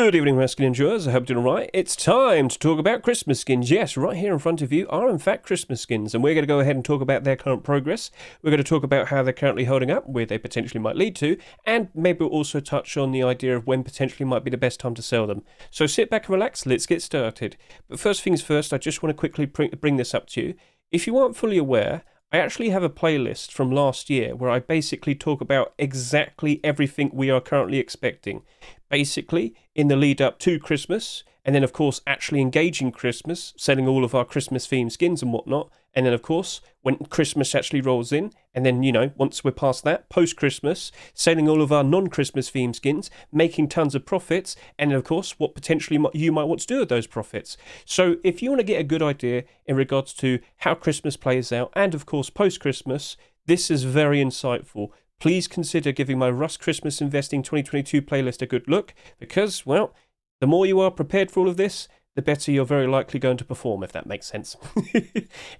Good evening, Raskin enjoyers. I hope you're doing alright. It's time to talk about Christmas skins. Yes, right here in front of you are in fact Christmas skins, and we're going to go ahead and talk about their current progress. We're going to talk about how they're currently holding up, where they potentially might lead to, and maybe we'll also touch on the idea of when potentially might be the best time to sell them. So sit back and relax, let's get started. But first things first, I just want to quickly bring this up to you. If you aren't fully aware, I actually have a playlist from last year where I basically talk about exactly everything we are currently expecting. Basically, in the lead up to Christmas, and then of course actually engaging Christmas, selling all of our Christmas themed skins and whatnot, and then of course when Christmas actually rolls in, and then once we're past that, post-Christmas, selling all of our non-Christmas themed skins, making tons of profits, and then of course what potentially you might want to do with those profits. So if you want to get a good idea in regards to how Christmas plays out, and of course post-Christmas, this is very insightful. Please consider giving my Rust Christmas Investing 2022 playlist a good look, because, well, the more you are prepared for all of this, the better you're very likely going to perform, if that makes sense.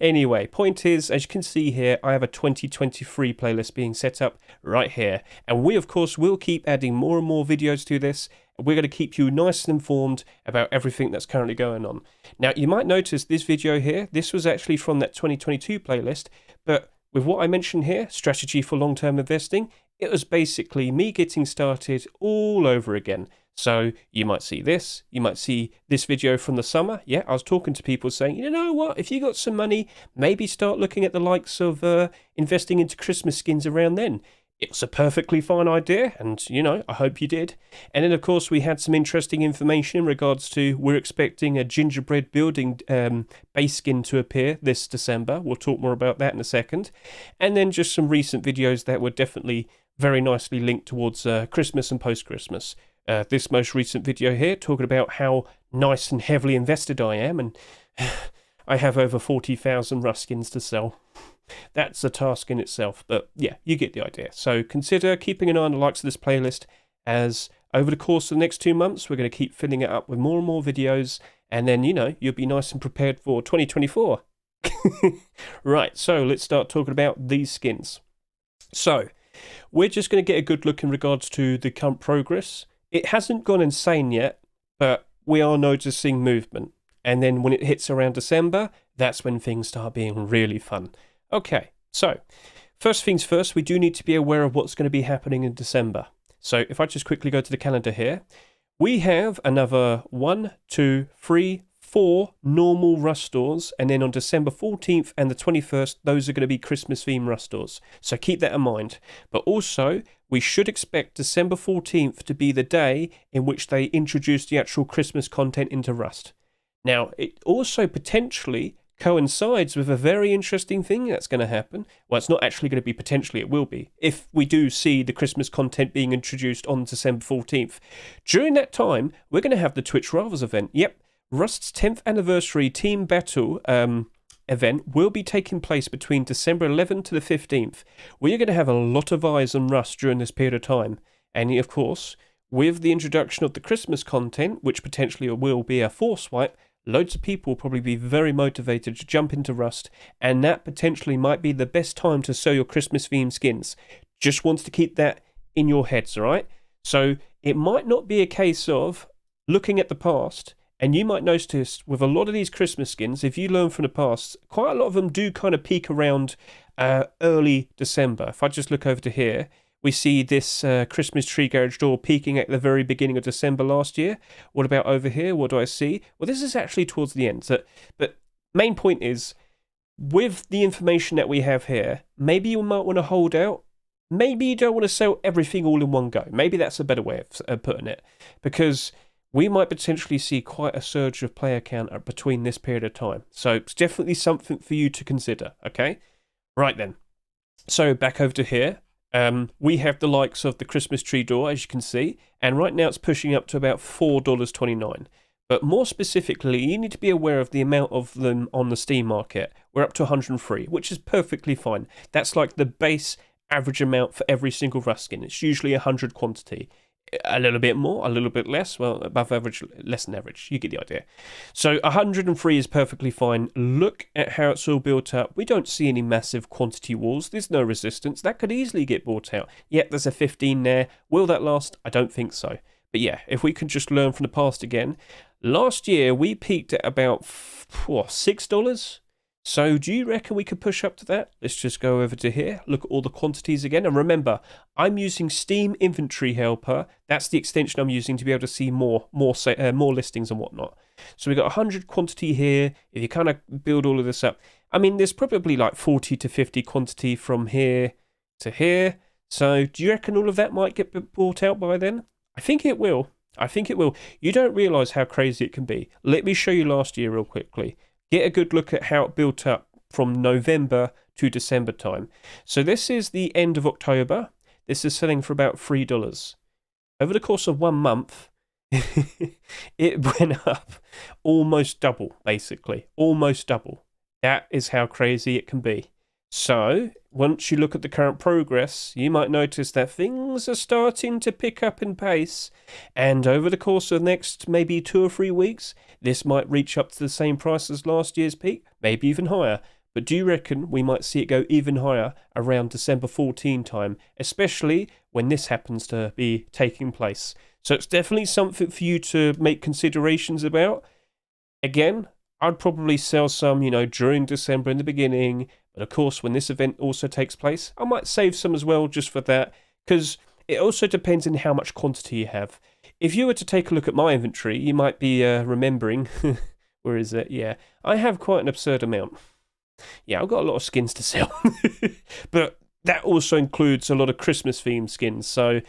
Anyway, point is, as you can see here, I have a 2023 playlist being set up right here. And we, of course, will keep adding more and more videos to this. We're going to keep you nice and informed about everything that's currently going on. Now, you might notice this video here, this was actually from that 2022 playlist, but with what I mentioned here, strategy for long-term investing, it was basically me getting started all over again. So you might see this, you might see this video from the summer. Yeah, I was talking to people saying, you know what, if you got some money, maybe start looking at the likes of investing into Christmas skins around then. It's a perfectly fine idea, and, I hope you did. And then, of course, we had some interesting information in regards to we're expecting a Gingerbread building base skin to appear this December. We'll talk more about that in a second. And then just some recent videos that were definitely very nicely linked towards Christmas and post-Christmas. This most recent video here, talking about how nice and heavily invested I am, and I have over 40,000 Rust skins to sell. That's a task in itself, but yeah, you get the idea. So consider keeping an eye on the likes of this playlist, as over the course of the next 2 months, we're going to keep filling it up with more and more videos, and then, you'll be nice and prepared for 2024. Right, so let's start talking about these skins. So, we're just going to get a good look in regards to the current progress. It hasn't gone insane yet, but we are noticing movement. And then when it hits around December, that's when things start being really fun. Okay, so first things first, we do need to be aware of what's going to be happening in December. So if I just quickly go to the calendar here, we have another 1, 2, 3, 4 normal Rust stores, and then on December 14th and the 21st, those are going to be Christmas themed Rust stores. So keep that in mind. But also, we should expect December 14th to be the day in which they introduce the actual Christmas content into Rust. Now, it also potentially coincides with a very interesting thing that's going to happen. Well, it's not actually going to be potentially, it will be, if we do see the Christmas content being introduced on December 14th. During that time, we're going to have the Twitch Rivals event. Yep, Rust's 10th anniversary Team Battle event will be taking place between December 11th to the 15th. We are going to have a lot of eyes on Rust during this period of time. And of course, with the introduction of the Christmas content, which potentially will be a force wipe, loads of people will probably be very motivated to jump into Rust, and that potentially might be the best time to sell your Christmas themed skins. Just wants to keep that in your heads, alright? So it might not be a case of looking at the past, and you might notice with a lot of these Christmas skins, if you learn from the past, quite a lot of them do kind of peak around early December. If I just look over to here, we see this Christmas tree garage door peaking at the very beginning of December last year. What about over here? What do I see? Well, this is actually towards the end. But main point is, with the information that we have here, maybe you might want to hold out. Maybe you don't want to sell everything all in one go. Maybe that's a better way of putting it. Because we might potentially see quite a surge of player count between this period of time. So it's definitely something for you to consider, okay? Right then. So back over to here. We have the likes of the Christmas tree door, as you can see, and right now it's pushing up to about $4.29. But more specifically, you need to be aware of the amount of them on the Steam market. We're up to 103, which is perfectly fine. That's like the base average amount for every single Rust skin. It's usually 100 quantity. A little bit more, a little bit less, well, above average, less than average, you get the idea. So 103 is perfectly fine. Look at how it's all built up. We don't see any massive quantity walls. There's no resistance. That could easily get bought out. Yet there's a 15 there. Will that last? I don't think so. But yeah, if we can just learn from the past again, last year we peaked at about $6. So do you reckon we could push up to that? Let's just go over to here, look at all the quantities again. And remember, I'm using Steam Inventory Helper. That's the extension I'm using to be able to see more listings and whatnot. So we got 100 quantity here. If you kind of build all of this up, I mean, there's probably like 40 to 50 quantity from here to here. So do you reckon all of that might get bought out by then? I think it will. I think it will. You don't realise how crazy it can be. Let me show you last year real quickly. Get a good look at how it built up from November to December time. So this is the end of October. This is selling for about $3. Over the course of 1 month, it went up almost double, basically. Almost double. That is how crazy it can be. So, once you look at the current progress, you might notice that things are starting to pick up in pace, and over the course of the next maybe 2 or 3 weeks, this might reach up to the same price as last year's peak, maybe even higher. But do you reckon we might see it go even higher around December 14 time, especially when this happens to be taking place? So it's definitely something for you to make considerations about. Again, I'd probably sell some, during December in the beginning. But of course, when this event also takes place, I might save some as well just for that, because it also depends on how much quantity you have. If you were to take a look at my inventory, you might be remembering, where is it? Yeah, I have quite an absurd amount. Yeah, I've got a lot of skins to sell. But that also includes a lot of Christmas-themed skins. So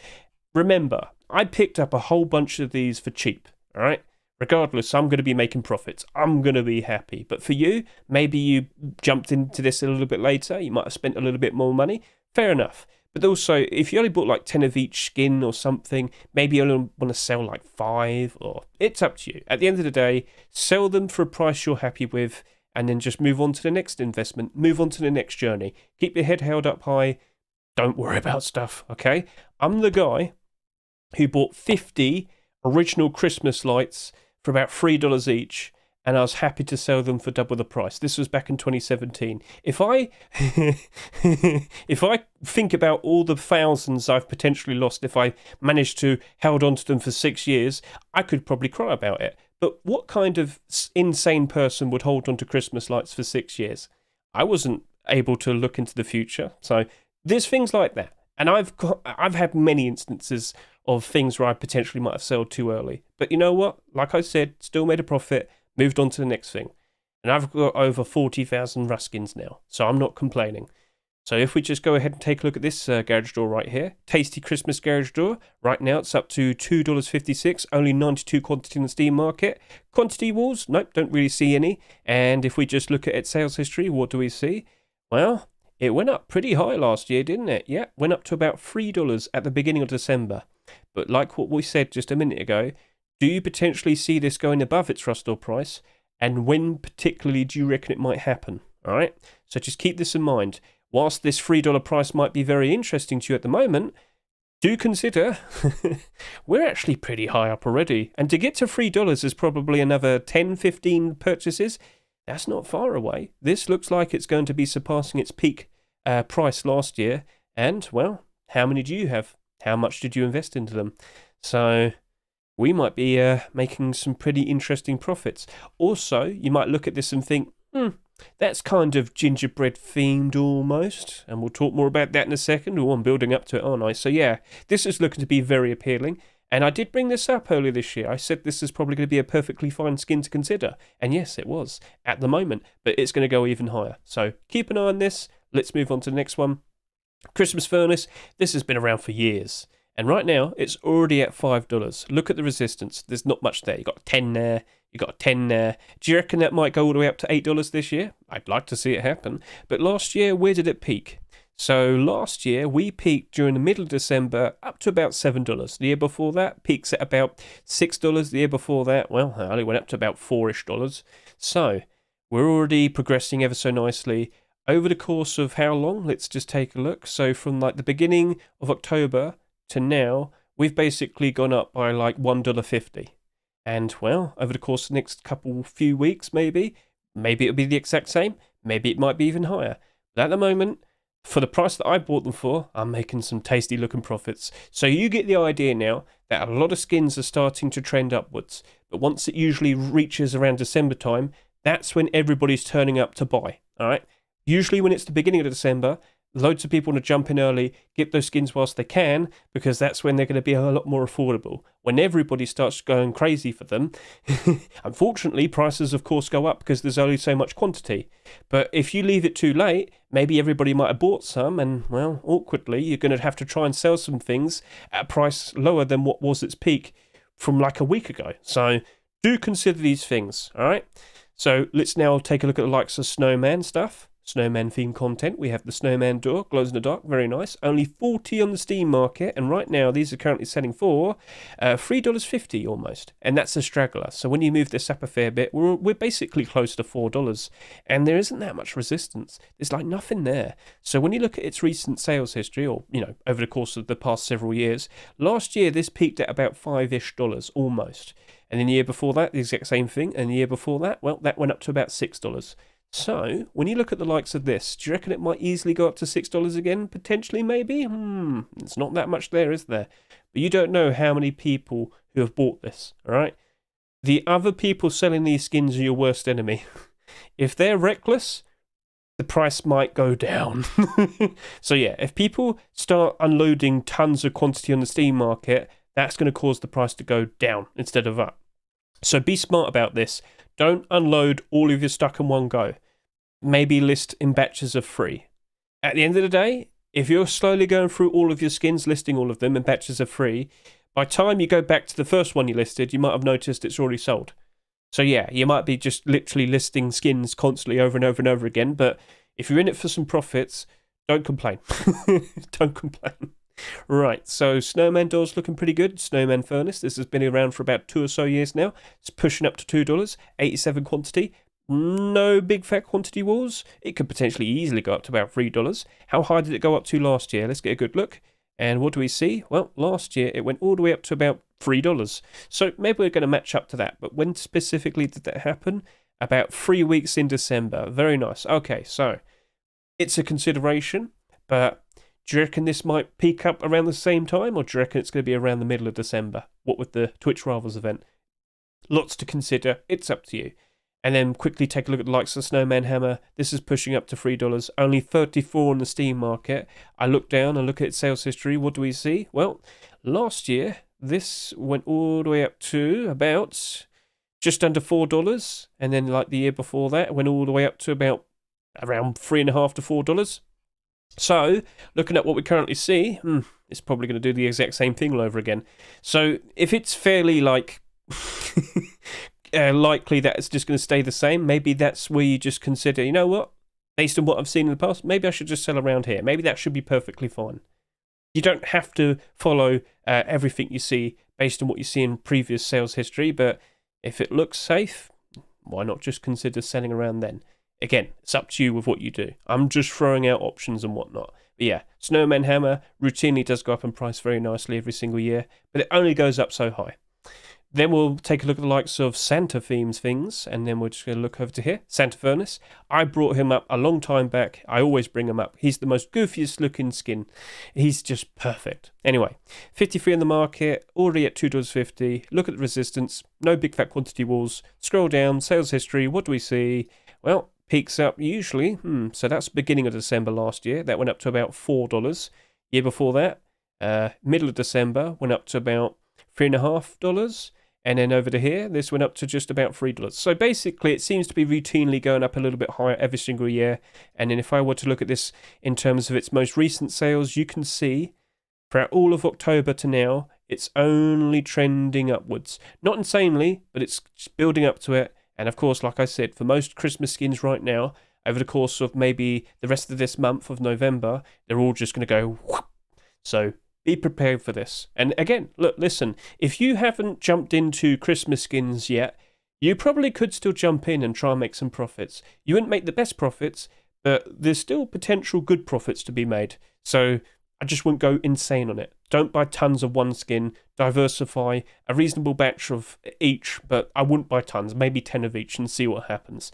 remember, I picked up a whole bunch of these for cheap, all right? Regardless, I'm going to be making profits. I'm going to be happy. But for you, maybe you jumped into this a little bit later. You might have spent a little bit more money. Fair enough. But also, if you only bought like 10 of each skin or something, maybe you only want to sell like 5, or it's up to you. At the end of the day, sell them for a price you're happy with, and then just move on to the next investment, move on to the next journey. Keep your head held up high. Don't worry about stuff, okay? I'm the guy who bought 50 original Christmas lights for about $3 each, and I was happy to sell them for double the price. This was back in 2017. If I think about all the thousands I've potentially lost if I managed to hold on to them for 6 years, I could probably cry about it. But what kind of insane person would hold on to Christmas lights for 6 years? I wasn't able to look into the future. So there's things like that. And I've had many instances of things where I potentially might have sold too early. But you know what? Like I said, still made a profit, moved on to the next thing. And I've got over 40,000 Ruskins now, so I'm not complaining. So if we just go ahead and take a look at this garage door right here, Tasty Christmas garage door. Right now it's up to $2.56, only 92 quantity in the Steam market. Quantity walls? Nope, don't really see any. And if we just look at its sales history, what do we see? Well, it went up pretty high last year, didn't it? Yeah, went up to about $3 at the beginning of December. But like what we said just a minute ago, do you potentially see this going above its rust-or price? And when particularly do you reckon it might happen? All right, so just keep this in mind. Whilst this $3 price might be very interesting to you at the moment, do consider we're actually pretty high up already. And to get to $3 is probably another 10, 15 purchases. That's not far away. This looks like it's going to be surpassing its peak price last year. And, well, how many do you have? How much did you invest into them? So we might be making some pretty interesting profits. Also, you might look at this and think, that's kind of gingerbread themed almost. And we'll talk more about that in a second. Oh, I'm building up to it, aren't I? So yeah, this is looking to be very appealing. And I did bring this up earlier this year. I said this is probably going to be a perfectly fine skin to consider. And yes, it was at the moment. But it's going to go even higher. So keep an eye on this. Let's move on to the next one. Christmas Furnace. This has been around for years. And right now, it's already at $5. Look at the resistance. There's not much there. You've got 10 there. You've got 10 there. Do you reckon that might go all the way up to $8 this year? I'd like to see it happen. But last year, where did it peak? So last year, we peaked during the middle of December up to about $7. The year before that, peaks at about $6. The year before that, well, it only went up to about $4-ish. So we're already progressing ever so nicely. Over the course of how long? Let's just take a look. So from like the beginning of October to now, we've basically gone up by like $1.50. And well, over the course of the next few weeks, maybe it'll be the exact same. Maybe it might be even higher. But at the moment, for the price that I bought them for, I'm making some tasty looking profits. So you get the idea now that a lot of skins are starting to trend upwards. But once it usually reaches around December time, that's when everybody's turning up to buy. All right. Usually when it's the beginning of December, loads of people want to jump in early, get those skins whilst they can, because that's when they're going to be a lot more affordable. When everybody starts going crazy for them, unfortunately, prices of course go up because there's only so much quantity. But if you leave it too late, maybe everybody might have bought some, and well, awkwardly, you're going to have to try and sell some things at a price lower than what was its peak from like a week ago. So do consider these things, all right? So let's now take a look at the likes of Snowman stuff. Snowman themed content. We have the Snowman door, glows in the dark, very nice. Only 40 on the Steam market, and right now these are currently selling for $3.50 almost, and that's a straggler. So when you move this up a fair bit, we're basically close to $4, and there isn't that much resistance. There's like nothing there. So when you look at its recent sales history, or over the course of the past several years, last year this peaked at about $5-ish almost, and then the year before that the exact same thing, and the year before that, well, that went up to about $6. So, when you look at the likes of this, do you reckon it might easily go up to $6 again? Potentially, maybe? It's not that much there, is there? But you don't know how many people who have bought this, alright? The other people selling these skins are your worst enemy. If they're reckless, the price might go down. So yeah, if people start unloading tons of quantity on the Steam market, that's going to cause the price to go down instead of up. So be smart about this. Don't unload all of your stock in one go. Maybe list in batches of 3. At the end of the day, if you're slowly going through all of your skins, listing all of them in batches of 3, by the time you go back to the first one you listed, you might have noticed it's already sold. So yeah, you might be just literally listing skins constantly over and over and over again, but if you're in it for some profits, don't complain. Don't complain. Right, so Snowman door's looking pretty good. Snowman furnace, this has been around for about 2 or so years now. It's pushing up to $2, 87 quantity. No big fat quantity wars. It could potentially easily go up to about $3. How high did it go up to last year? Let's get a good look. And what do we see? Well, last year it went all the way up to about $3. So maybe we're going to match up to that. But when specifically did that happen? About 3 weeks in December. Very nice. Okay, so it's a consideration, but do you reckon this might peak up around the same time, or do you reckon it's going to be around the middle of December? What with the Twitch Rivals event? Lots to consider. It's up to you. And then quickly take a look at the likes of Snowman Hammer. This is pushing up to $3. Only 34 on the Steam market. I look down and look at its sales history. What do we see? Well, last year, this went all the way up to about just under $4. And then like the year before that, it went all the way up to about around $3.50 to $4. So, looking at what we currently see, it's probably going to do the exact same thing all over again. So, if it's fairly like likely that it's just going to stay the same, maybe that's where you just consider, you know what, based on what I've seen in the past, maybe I should just sell around here. Maybe that should be perfectly fine. You don't have to follow everything you see based on what you see in previous sales history, but if it looks safe, why not just consider selling around then? Again, it's up to you with what you do. I'm just throwing out options and whatnot. But yeah, Snowman Hammer routinely does go up in price very nicely every single year, but it only goes up so high. Then we'll take a look at the likes of Santa themes things, and then we're just going to look over to here. Santa Furnace. I brought him up a long time back. I always bring him up. He's the most goofiest looking skin. He's just perfect. Anyway, 53 in the market, already at $2.50. Look at the resistance. No big fat quantity walls. Scroll down, sales history. What do we see? Well, peaks up usually. So that's beginning of December last year. That went up to about $4. Year before that, middle of December, went up to about $3.50. And then over to here, this went up to just about $3. So basically, it seems to be routinely going up a little bit higher every single year. And then if I were to look at this in terms of its most recent sales, you can see throughout all of October to now, it's only trending upwards. Not insanely, but it's building up to it. And of course, like I said, for most Christmas skins right now, over the course of maybe the rest of this month of November, they're all just going to go whoop. So be prepared for this. And again, look, listen, if you haven't jumped into Christmas skins yet, you probably could still jump in and try and make some profits. You wouldn't make the best profits, but there's still potential good profits to be made. So I just wouldn't go insane on it. Don't buy tons of one skin. Diversify a reasonable batch of each, but I wouldn't buy tons, maybe 10 of each and see what happens.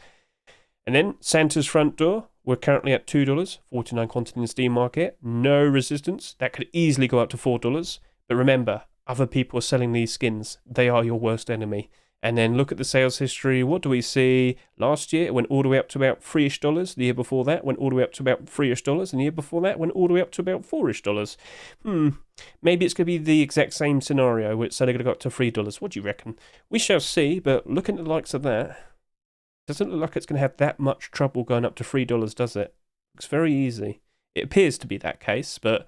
And then Santa's front door. we're currently at $2, 49 quantity in the Steam market. No resistance. That could easily go up to $4. But remember, other people are selling these skins. They are your worst enemy. And then look at the sales history. What do we see? Last year, it went all the way up to about $3-ish. The year before that, went all the way up to about $3-ish. And the year before that, went all the way up to about $4-ish. Maybe it's going to be the exact same scenario where it's only going to go up to $3. What do you reckon? We shall see, but looking at the likes of that, doesn't look like it's going to have that much trouble going up to $3, does it? Looks very easy. It appears to be that case, but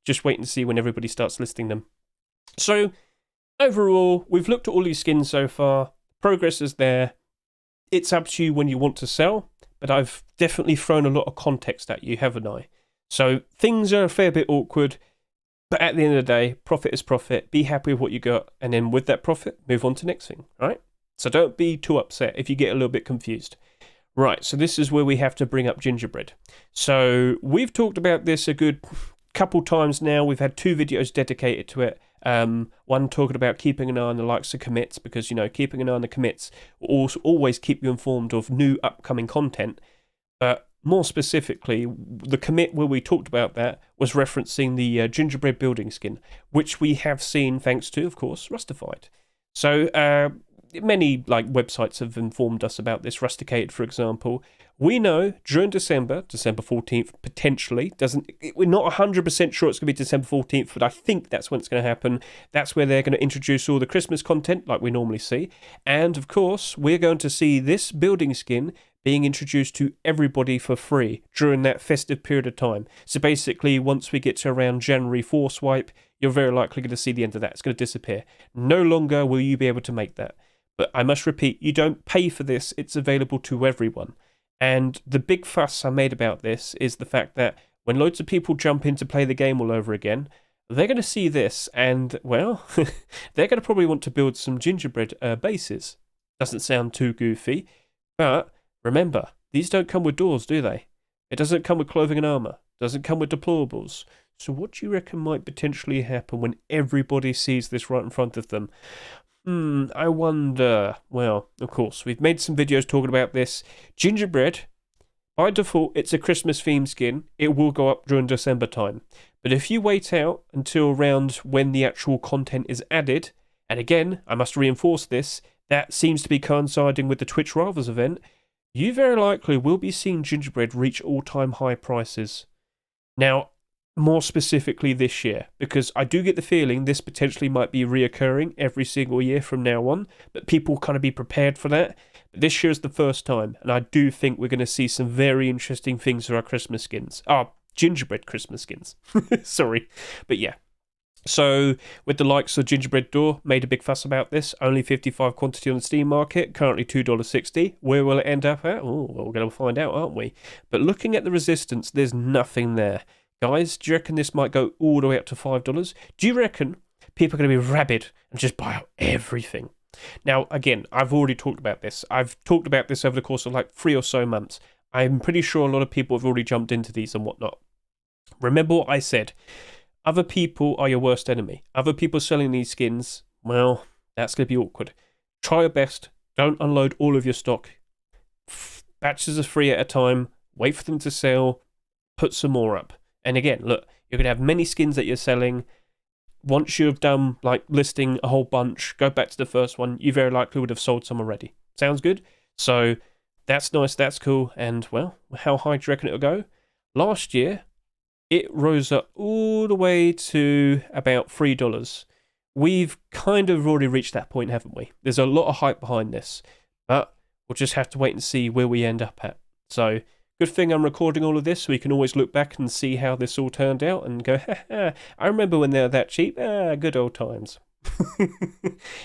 just wait and see when everybody starts listing them. So, overall, we've looked at all these skins so far. Progress is there. It's up to you when you want to sell, but I've definitely thrown a lot of context at you, haven't I? So things are a fair bit awkward, but at the end of the day, profit is profit. Be happy with what you got, and then with that profit, move on to the next thing, right? So don't be too upset if you get a little bit confused. Right, so this is where we have to bring up Gingerbread. So we've talked about this a good couple times now. We've had 2 videos dedicated to it. One talking about keeping an eye on the likes of commits, because, you know, keeping an eye on the commits will also always keep you informed of new upcoming content. But more specifically, the commit where we talked about that was referencing the Gingerbread building skin, which we have seen thanks to, of course, Rustified. So many websites have informed us about this. Rusticated, for example. We know during December 14th, potentially, we're not 100% sure it's going to be December 14th, but I think that's when it's going to happen. That's where they're going to introduce all the Christmas content like we normally see. And, of course, we're going to see this building skin being introduced to everybody for free during that festive period of time. So basically, once we get to around January 4 swipe, you're very likely going to see the end of that. It's going to disappear. No longer will you be able to make that. But I must repeat, you don't pay for this. It's available to everyone. And the big fuss I made about this is the fact that when loads of people jump in to play the game all over again, they're going to see this and, well, they're going to probably want to build some gingerbread bases. Doesn't sound too goofy, but remember, these don't come with doors, do they? It doesn't come with clothing and armour. Doesn't come with deplorables. So what do you reckon might potentially happen when everybody sees this right in front of them? I wonder. Well, of course, we've made some videos talking about this. Gingerbread, by default, it's a Christmas themed skin. It will go up during December time. But if you wait out until around when the actual content is added, and again, I must reinforce this, that seems to be coinciding with the Twitch Rivals event, you very likely will be seeing Gingerbread reach all-time high prices. Now, more specifically this year, because I do get the feeling this potentially might be reoccurring every single year from now on, but people kind of be prepared for that. But this year is the first time, and I do think we're going to see some very interesting things for our Christmas skins. Gingerbread Christmas skins. Sorry. But yeah. So, with the likes of Gingerbread Door, made a big fuss about this. Only 55 quantity on the Steam market, currently $2.60. Where will it end up at? Oh, well, we're going to find out, aren't we? But looking at the resistance, there's nothing there. Guys, do you reckon this might go all the way up to $5? Do you reckon people are going to be rabid and just buy out everything? Now, again, I've already talked about this. I've talked about this over the course of 3 or so months. I'm pretty sure a lot of people have already jumped into these and whatnot. Remember what I said. Other people are your worst enemy. Other people selling these skins, well, that's going to be awkward. Try your best. Don't unload all of your stock. Batches of 3 at a time. Wait for them to sell. Put some more up. And again, look, you're going to have many skins that you're selling. Once you've done, listing a whole bunch, go back to the first one, you very likely would have sold some already. Sounds good? So, that's nice, that's cool. And, well, how high do you reckon it'll go? Last year, it rose up all the way to about $3. We've kind of already reached that point, haven't we? There's a lot of hype behind this. But we'll just have to wait and see where we end up at. So, good thing I'm recording all of this, so we can always look back and see how this all turned out and go, I remember when they were that cheap. Good old times.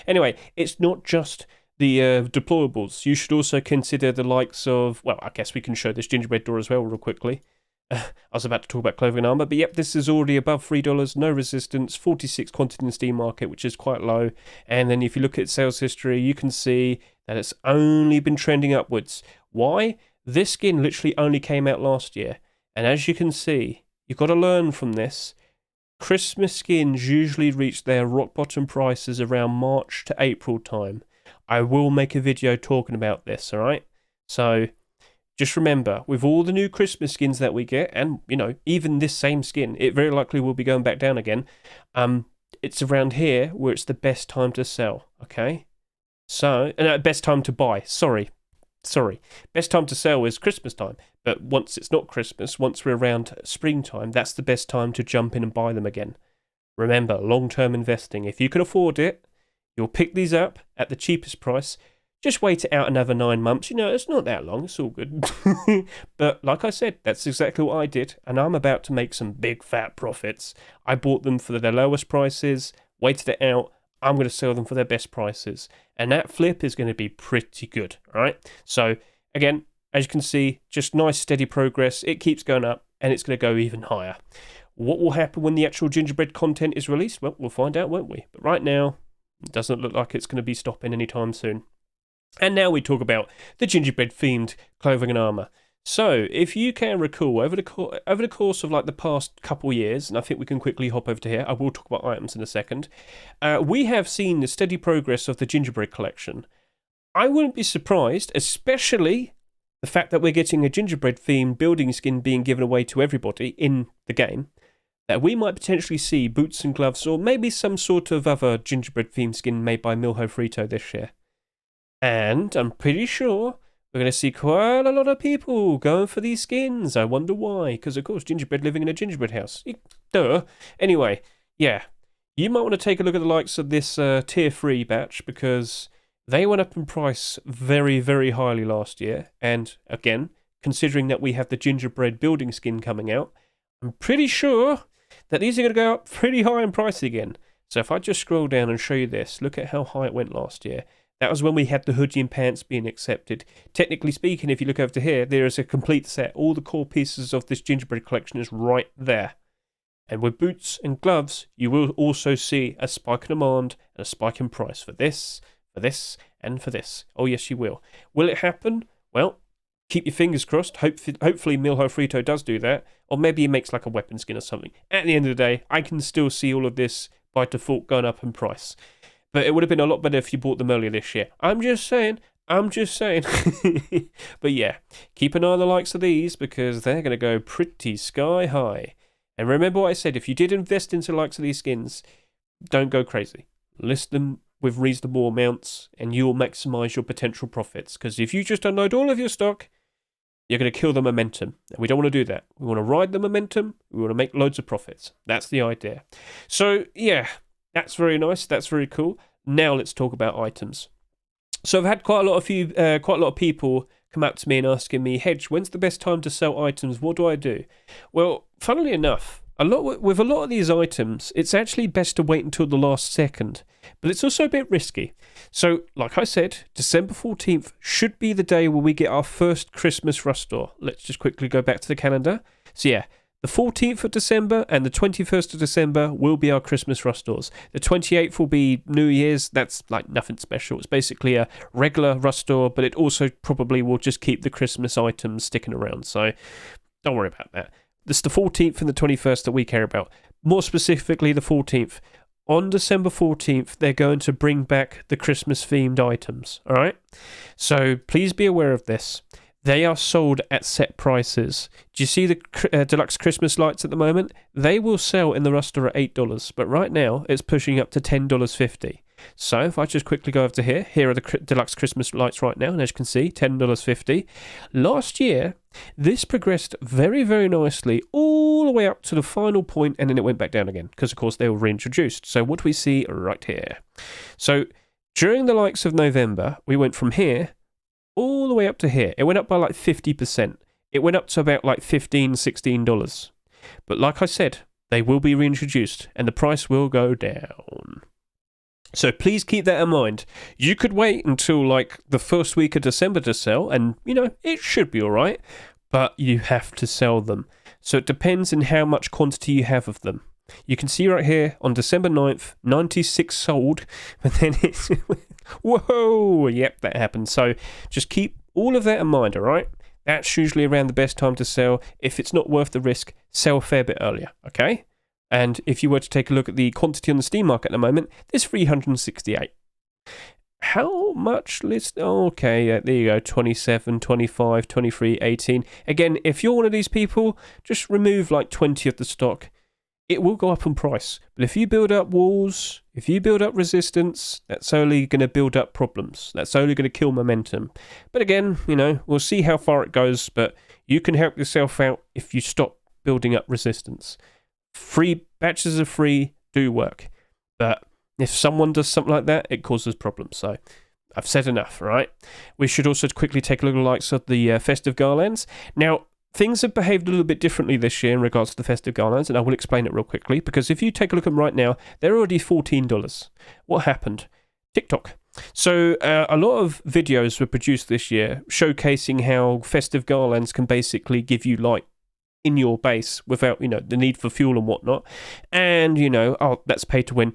Anyway, it's not just the deplorables. You should also consider the likes of, well, I guess we can show this Gingerbread Door as well real quickly. I was about to talk about clothing and armour, but yep, this is already above $3, no resistance, 46 quantity in the Steam market, which is quite low. And then if you look at sales history, you can see that it's only been trending upwards. Why? This skin literally only came out last year, and as you can see, you've got to learn from this. Christmas skins usually reach their rock bottom prices around March to April time. I will make a video talking about this, alright? So, just remember, with all the new Christmas skins that we get, and, even this same skin, it very likely will be going back down again. It's around here where it's the best time to sell, okay? So, best time to buy, sorry. Best time to sell is Christmas time. But once it's not Christmas, once we're around springtime, that's the best time to jump in and buy them again. Remember, long-term investing. If you can afford it, you'll pick these up at the cheapest price. Just wait it out another 9 months. It's not that long. It's all good. But like I said, that's exactly what I did. And I'm about to make some big fat profits. I bought them for their lowest prices, waited it out. I'm going to sell them for their best prices. And that flip is going to be pretty good. All right. So again, as you can see, just nice steady progress. It keeps going up and it's going to go even higher. What will happen when the actual gingerbread content is released? Well, we'll find out, won't we? But right now, it doesn't look like it's going to be stopping anytime soon. And now we talk about the gingerbread-themed clothing and armour. So, if you can recall, over the course of like the past couple years, and I think we can quickly hop over to here, I will talk about items in a second, we have seen the steady progress of the gingerbread collection. I wouldn't be surprised, especially the fact that we're getting a gingerbread-themed building skin being given away to everybody in the game, that we might potentially see boots and gloves, or maybe some sort of other gingerbread-themed skin made by Milho Frito this year. And I'm pretty sure we're going to see quite a lot of people going for these skins. I wonder why. Because, of course, gingerbread living in a gingerbread house. Duh. Anyway, yeah. You might want to take a look at the likes of this Tier 3 batch, because they went up in price very, very highly last year. And, again, considering that we have the gingerbread building skin coming out, I'm pretty sure that these are going to go up pretty high in price again. So if I just scroll down and show you this, look at how high it went last year. That was when we had the hoodie and pants being accepted. Technically speaking, if you look over to here, there is a complete set. All the core pieces of this gingerbread collection is right there. And with boots and gloves, you will also see a spike in demand and a spike in price for this, and for this. Oh yes, you will. Will it happen? Well, keep your fingers crossed. Hopefully Milho Frito does do that. Or maybe he makes like a weapon skin or something. At the end of the day, I can still see all of this by default going up in price. But it would have been a lot better if you bought them earlier this year. I'm just saying. But yeah, keep an eye on the likes of these, because they're going to go pretty sky high. And remember what I said, if you did invest into the likes of these skins, don't go crazy. List them with reasonable amounts and you'll maximize your potential profits. Because if you just unload all of your stock, you're going to kill the momentum. And we don't want to do that. We want to ride the momentum. We want to make loads of profits. That's the idea. So yeah. That's very nice. That's very cool. Now let's talk about items. So I've had quite a lot of people come up to me and asking me, Hedge, when's the best time to sell items? What do I do? Well, funnily enough, with a lot of these items, it's actually best to wait until the last second. But it's also a bit risky. So, like I said, December 14th should be the day where we get our first Christmas rush store. Let's just quickly go back to the calendar. So yeah. The 14th of December and the 21st of December will be our Christmas rush stores. The 28th will be New Year's. That's like nothing special. It's basically a regular rush store, but it also probably will just keep the Christmas items sticking around. So don't worry about that. It's the 14th and the 21st that we care about. More specifically, the 14th. On December 14th, they're going to bring back the Christmas-themed items. All right? So please be aware of this. They are sold at set prices. Do you see the deluxe Christmas lights at the moment? They will sell in the roster at $8, but right now it's pushing up to $10.50. So if I just quickly go over to here are the deluxe Christmas lights right now, and as you can see, $10.50. Last year, this progressed very, very nicely all the way up to the final point, and then it went back down again, because of course they were reintroduced. So what do we see right here? So during the likes of November, we went from here all the way up to here. It went up by like 50%. It went up to about like $15, $16. But like I said, they will be reintroduced and the price will go down. So please keep that in mind. You could wait until like the first week of December to sell and, it should be all right. But you have to sell them. So it depends on how much quantity you have of them. You can see right here on December 9th, 96 sold, but then it's, whoa, yep, that happened. So just keep all of that in mind, all right? That's usually around the best time to sell. If it's not worth the risk, sell a fair bit earlier, okay? And if you were to take a look at the quantity on the Steam market at the moment, there's 368. How much list? Oh, okay, yeah, there you go. 27, 25, 23, 18. Again, if you're one of these people, just remove like 20 of the stock. It will go up in price. But if you build up walls, if you build up resistance, that's only going to build up problems. That's only going to kill momentum. But again, we'll see how far it goes. But you can help yourself out if you stop building up resistance. Free batches of free do work. But if someone does something like that, it causes problems. So I've said enough, right? We should also quickly take a look at the likes of the Festive Garlands. Now, things have behaved a little bit differently this year in regards to the Festive Garlands, and I will explain it real quickly, because if you take a look at them right now, they're already $14. What happened? TikTok. So a lot of videos were produced this year showcasing how Festive Garlands can basically give you light in your base without, the need for fuel and whatnot. And, that's pay to win.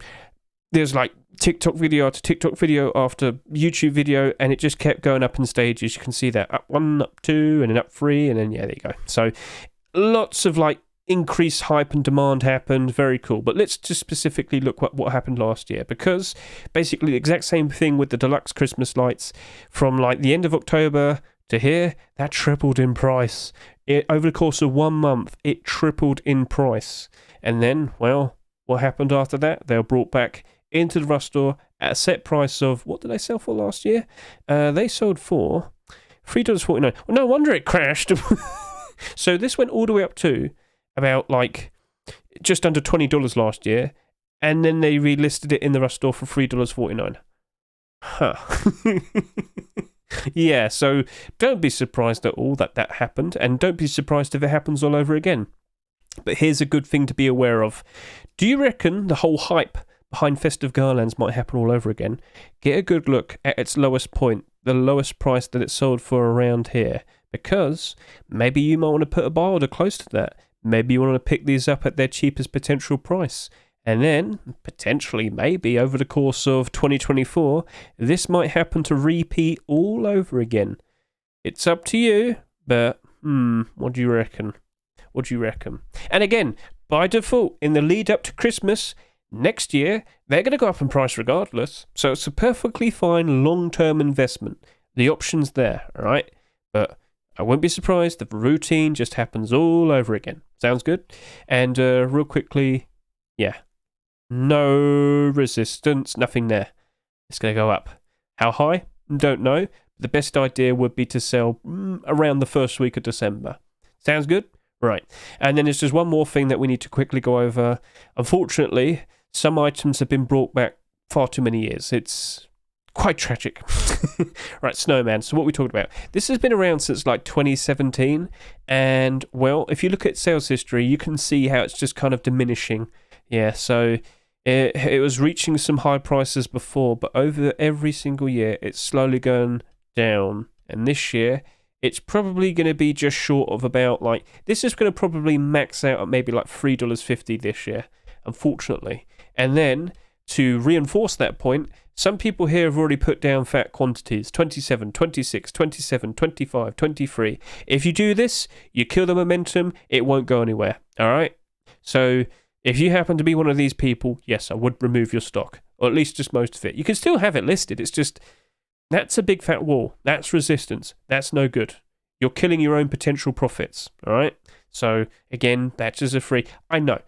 There's like TikTok video after TikTok video after YouTube video, and it just kept going up in stages. You can see that up 1, up 2, and then up 3, and then there you go. So lots of like increased hype and demand happened. Very cool. But let's just specifically look what happened last year, because basically the exact same thing with the deluxe Christmas lights from like the end of October to here, that tripled in price. Over the course of 1 month, it tripled in price. And then, well, what happened after that? They were brought back into the Rush store at a set price of, what did they sell for last year? They sold for $3.49. Well, no wonder it crashed. So this went all the way up to about like just under $20 last year, and then they relisted it in the Rush store for $3.49. Huh. Yeah, so don't be surprised at all that happened, and don't be surprised if it happens all over again. But here's a good thing to be aware of. Do you reckon the whole hype behind Festive Garlands might happen all over again? Get a good look at its lowest point, the lowest price that it sold for around here, because maybe you might want to put a buy order close to that. Maybe you want to pick these up at their cheapest potential price. And then, potentially, maybe over the course of 2024, this might happen to repeat all over again. It's up to you, but, what do you reckon? What do you reckon? And again, by default, in the lead up to Christmas, next year, they're going to go up in price regardless. So it's a perfectly fine long-term investment. The option's there, all right? But I won't be surprised if the routine just happens all over again. Sounds good? And real quickly, yeah. No resistance, nothing there. It's going to go up. How high? Don't know. The best idea would be to sell around the first week of December. Sounds good? Right. And then there's just one more thing that we need to quickly go over. Unfortunately, some items have been brought back far too many years. It's quite tragic. Right, Snowman. So what we talked about. This has been around since like 2017. And, well, if you look at sales history, you can see how it's just kind of diminishing. Yeah, so it was reaching some high prices before, but over every single year, it's slowly going down. And this year, it's probably going to be just short of about like, this is going to probably max out at maybe like $3.50 this year, unfortunately. And then to reinforce that point, some people here have already put down fat quantities, 27, 26, 27, 25, 23. If you do this, you kill the momentum, it won't go anywhere, all right? So if you happen to be one of these people, yes, I would remove your stock, or at least just most of it. You can still have it listed, it's just, that's a big fat wall. That's resistance. That's no good. You're killing your own potential profits, all right? So, again, batches are free. I know.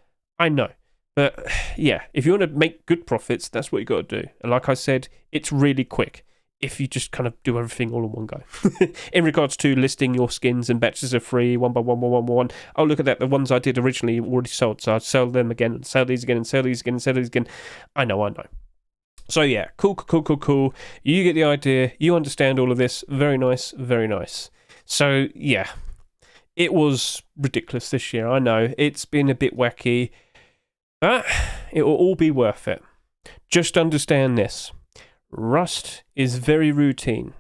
But, yeah, if you want to make good profits, that's what you got to do. And like I said, it's really quick if you just kind of do everything all in one go. In regards to listing your skins and batches are free, one by one. Oh, look at that. The ones I did originally already sold, so I'd sell them again, and sell these again, and sell these again, and sell these again. I know. So yeah, cool. You get the idea. You understand all of this. Very nice. So yeah, it was ridiculous this year. I know. It's been a bit wacky, but it will all be worth it. Just understand this. Rust is very routine.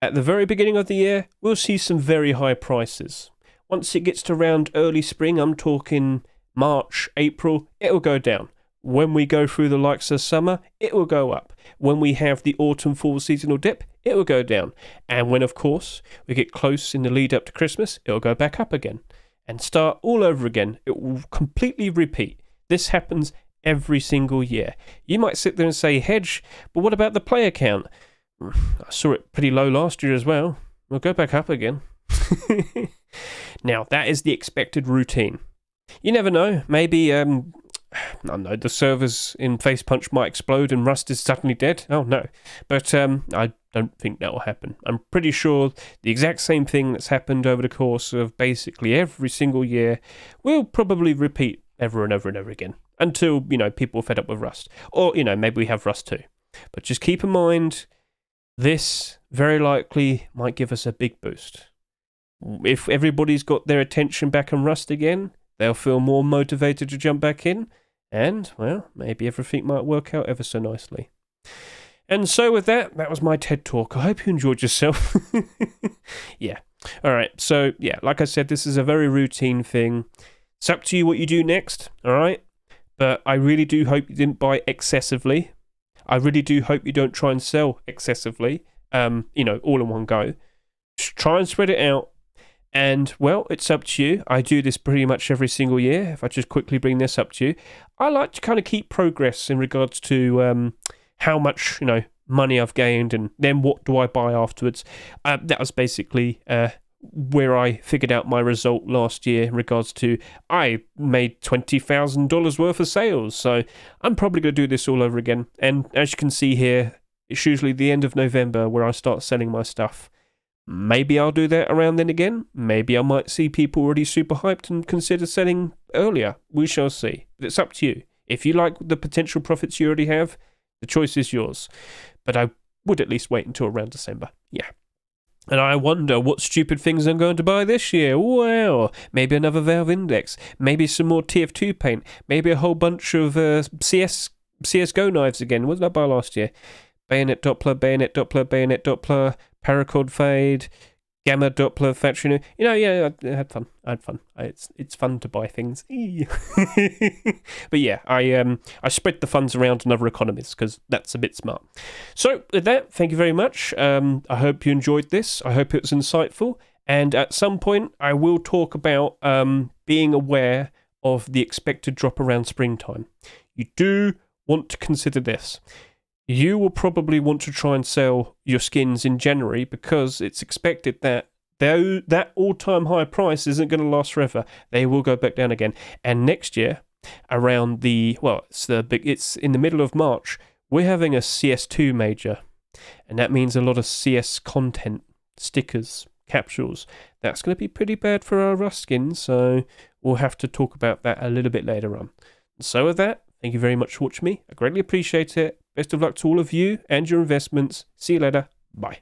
At the very beginning of the year, we'll see some very high prices. Once it gets to around early spring, I'm talking March, April, it will go down. When we go through the likes of summer, it will go up. When we have the autumn-fall seasonal dip, it will go down. And when, of course, we get close in the lead up to Christmas, it will go back up again. And start all over again. It will completely repeat. This happens every single year. You might sit there and say, Hedge, but what about the player count? I saw it pretty low last year as well. We'll go back up again. Now, that is the expected routine. You never know. Maybe, I don't know, the servers in Face Punch might explode and Rust is suddenly dead. Oh, no. But I don't think that will happen. I'm pretty sure the exact same thing that's happened over the course of basically every single year will probably repeat over and over and over again until, people are fed up with Rust. Or, maybe we have Rust too. But just keep in mind, this very likely might give us a big boost. If everybody's got their attention back on Rust again, they'll feel more motivated to jump back in, and, well, maybe everything might work out ever so nicely. And so with that was my TED Talk. I hope you enjoyed yourself. Yeah. Alright, so, yeah, like I said, this is a very routine thing. It's up to you what you do next, alright? But I really do hope you didn't buy excessively. I really do hope you don't try and sell excessively, all in one go. Just try and spread it out. And, well, it's up to you. I do this pretty much every single year. If I just quickly bring this up to you, I like to kind of keep progress in regards to how much, money I've gained and then what do I buy afterwards. That was basically where I figured out my result last year in regards to I made $20,000 worth of sales. So I'm probably going to do this all over again. And as you can see here, it's usually the end of November where I start selling my stuff. Maybe I'll do that around then again. Maybe I might see people already super hyped and consider selling earlier. We shall see. But it's up to you. If you like the potential profits you already have, the choice is yours. But I would at least wait until around December. Yeah. And I wonder what stupid things I'm going to buy this year. Wow. Maybe another Valve Index. Maybe some more TF2 paint. Maybe a whole bunch of CSGO knives again. What did I buy last year? Bayonet Doppler, Bayonet Doppler, Bayonet Doppler, Paracord Fade, Gamma Doppler, Factory. I had fun. It's fun to buy things. But yeah, I spread the funds around on other economies because that's a bit smart. So with that, thank you very much. I hope you enjoyed this. I hope it was insightful. And at some point, I will talk about being aware of the expected drop around springtime. You do want to consider this. You will probably want to try and sell your skins in January because it's expected that that all-time high price isn't going to last forever. They will go back down again. And next year, around it's in the middle of March, we're having a CS2 major. And that means a lot of CS content, stickers, capsules. That's going to be pretty bad for our Rust skins, so we'll have to talk about that a little bit later on. So with that, thank you very much for watching me. I greatly appreciate it. Best of luck to all of you and your investments. See you later. Bye.